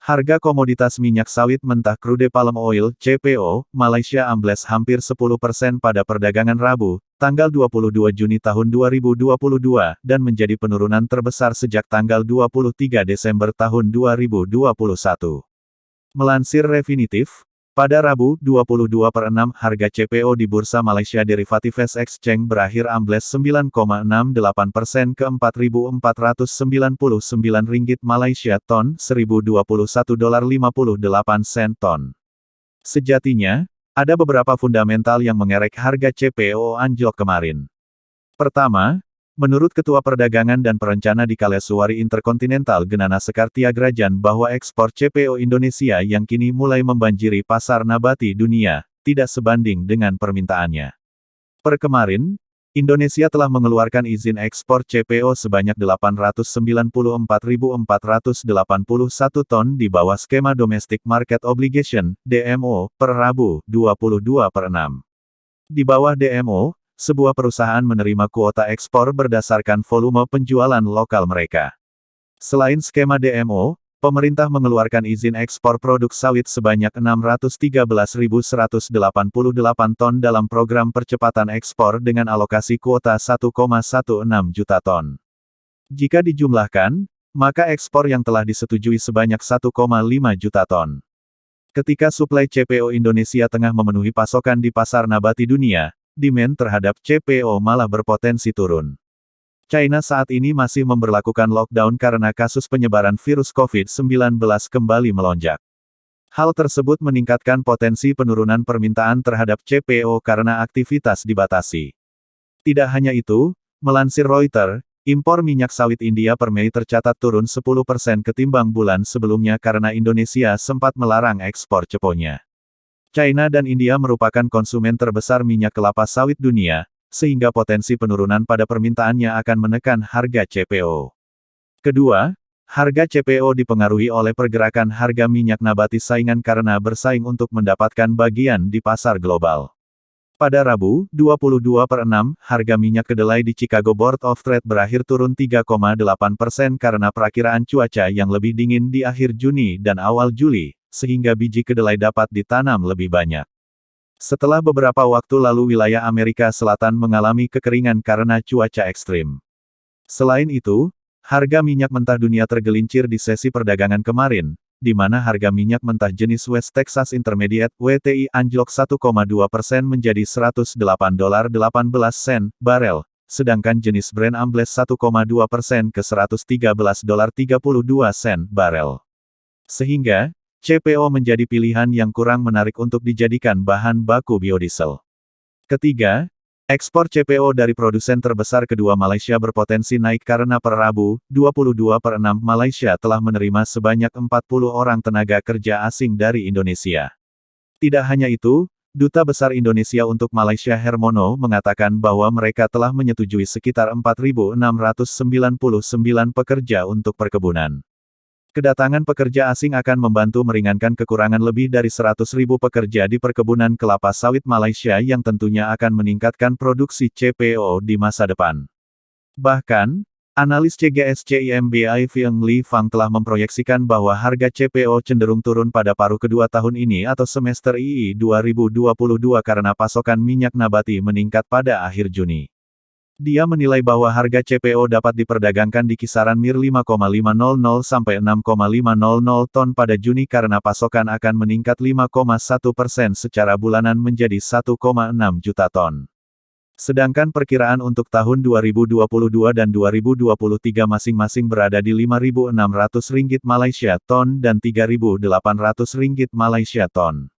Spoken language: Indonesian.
Harga komoditas minyak sawit mentah crude palm oil (CPO) Malaysia ambles hampir 10% pada perdagangan Rabu, tanggal 22 Juni tahun 2022, dan menjadi penurunan terbesar sejak tanggal 23 Desember tahun 2021. Melansir Refinitiv, pada Rabu, 22/6 harga CPO di Bursa Malaysia Derivatives Exchange berakhir ambles 9,68% ke Rp4.499 Malaysia ton, $1.021.58 ton. Sejatinya, ada beberapa fundamental yang mengerek harga CPO anjlok kemarin. Pertama, menurut Ketua Perdagangan dan Perencana di Kaleswari Interkontinental Genana Sekartiagrajan bahwa ekspor CPO Indonesia yang kini mulai membanjiri pasar nabati dunia, tidak sebanding dengan permintaannya. Per kemarin, Indonesia telah mengeluarkan izin ekspor CPO sebanyak 894.481 ton di bawah skema Domestic Market Obligation, DMO, per Rabu, 22/6. Di bawah DMO, sebuah perusahaan menerima kuota ekspor berdasarkan volume penjualan lokal mereka. Selain skema DMO, pemerintah mengeluarkan izin ekspor produk sawit sebanyak 613.188 ton dalam program percepatan ekspor dengan alokasi kuota 1,16 juta ton. Jika dijumlahkan, maka ekspor yang telah disetujui sebanyak 1,5 juta ton. Ketika suplai CPO Indonesia tengah memenuhi pasokan di pasar nabati dunia, demand terhadap CPO malah berpotensi turun. China saat ini masih memberlakukan lockdown karena kasus penyebaran virus COVID-19 kembali melonjak. Hal tersebut meningkatkan potensi penurunan permintaan terhadap CPO karena aktivitas dibatasi. Tidak hanya itu, melansir Reuters, impor minyak sawit India per Mei tercatat turun 10% ketimbang bulan sebelumnya karena Indonesia sempat melarang ekspor CPO-nya. China dan India merupakan konsumen terbesar minyak kelapa sawit dunia, sehingga potensi penurunan pada permintaannya akan menekan harga CPO. Kedua, harga CPO dipengaruhi oleh pergerakan harga minyak nabati saingan karena bersaing untuk mendapatkan bagian di pasar global. Pada Rabu, 22/6, harga minyak kedelai di Chicago Board of Trade berakhir turun 3,8% karena perakiraan cuaca yang lebih dingin di akhir Juni dan awal Juli, sehingga biji kedelai dapat ditanam lebih banyak. Setelah beberapa waktu lalu wilayah Amerika Selatan mengalami kekeringan karena cuaca ekstrim. Selain itu, harga minyak mentah dunia tergelincir di sesi perdagangan kemarin, di mana harga minyak mentah jenis West Texas Intermediate (WTI) anjlok 1,2% menjadi $108.18 barel, sedangkan jenis Brent ambles 1,2% ke $113.32 barel. Sehingga, CPO menjadi pilihan yang kurang menarik untuk dijadikan bahan baku biodiesel. Ketiga, ekspor CPO dari produsen terbesar kedua Malaysia berpotensi naik karena per Rabu, 22/6 Malaysia telah menerima sebanyak 40 orang tenaga kerja asing dari Indonesia. Tidak hanya itu, Duta Besar Indonesia untuk Malaysia Hermono mengatakan bahwa mereka telah menyetujui sekitar 4.699 pekerja untuk perkebunan. Kedatangan pekerja asing akan membantu meringankan kekurangan lebih dari 100.000 pekerja di perkebunan kelapa sawit Malaysia yang tentunya akan meningkatkan produksi CPO di masa depan. Bahkan, analis CGS-CIMB Fieng Li Fang telah memproyeksikan bahwa harga CPO cenderung turun pada paruh kedua tahun ini atau semester II 2022 karena pasokan minyak nabati meningkat pada akhir Juni. Dia menilai bahwa harga CPO dapat diperdagangkan di kisaran MIR 5,500 sampai 6,500 ton pada Juni karena pasokan akan meningkat 5,1% secara bulanan menjadi 1,6 juta ton. Sedangkan perkiraan untuk tahun 2022 dan 2023 masing-masing berada di Rp5.600 Malaysia ton dan Rp3.800 Malaysia ton.